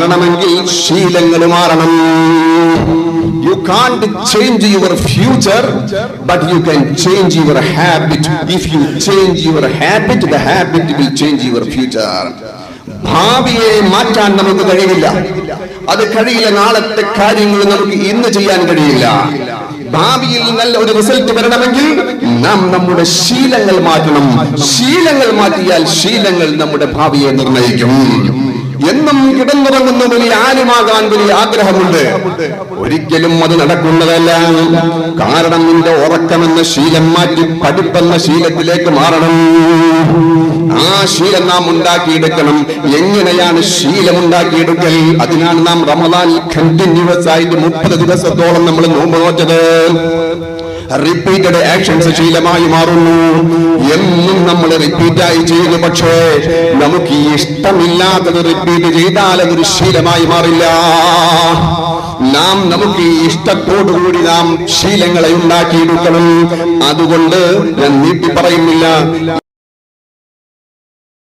മാറണമെങ്കിൽ ശീലങ്ങൾ മാറണം. You can't change your future, but you can change your habit. If you change your habit, the habit will change your future. ഭാവിയെ മാറ്റാൻ നമുക്ക് കഴിയില്ല. അത് കഴിയില്ല. നാളത്തെ കാര്യങ്ങൾ നമുക്ക് ഇന്ന് ചെയ്യാൻ കഴിയില്ല. ഭാവിയിൽ നല്ല ഒരു റിസൾട്ട് വരണമെങ്കിൽ നാം നമ്മുടെ ശീലങ്ങൾ മാറ്റണം. ശീലങ്ങൾ മാറ്റിയാൽ ശീലങ്ങൾ നമ്മുടെ ഭാവിയെ നിർണ്ണയിക്കും. എന്നും കിടന്നുറങ്ങുന്ന വലിയ ആലിമാകാൻ വലിയ ആഗ്രഹമുണ്ട്. ഒരിക്കലും അത് നടക്കുന്നതല്ല. കാരണം നിന്റെ ഉറക്കമെന്ന ശീലം മാറ്റി പഠിപ്പെന്ന ശീലത്തിലേക്ക് മാറണം. ആ ശീലം നാം ഉണ്ടാക്കിയെടുക്കണം. എങ്ങനെയാണ് ശീലം ഉണ്ടാക്കിയെടുക്കൽ? അതിനാണ് നാം റമദാനിൽ കണ്ടിന്യൂസ് ആയിട്ട് 30 ദിവസത്തോളം നമ്മൾ നോമ്പ് നോറ്റത്. റിപ്പീറ്റഡ് ആക്ഷൻസ് ശീലമായി മാറുന്നു. എന്നും നമ്മൾ റിപ്പീറ്റായി ചെയ്യുന്നു. പക്ഷേ നമുക്ക് ഇഷ്ടമില്ലാത്തത് റിപ്പീറ്റ് ചെയ്താൽ അതൊരു ശീലമായി മാറില്ല. നമുക്ക് ഇഷ്ടത്തോടുകൂടി നാം ശീലങ്ങളെ ഉണ്ടാക്കിയെടുക്കണം. അതുകൊണ്ട് ഞാൻ നീട്ടി പറയുന്നില്ല.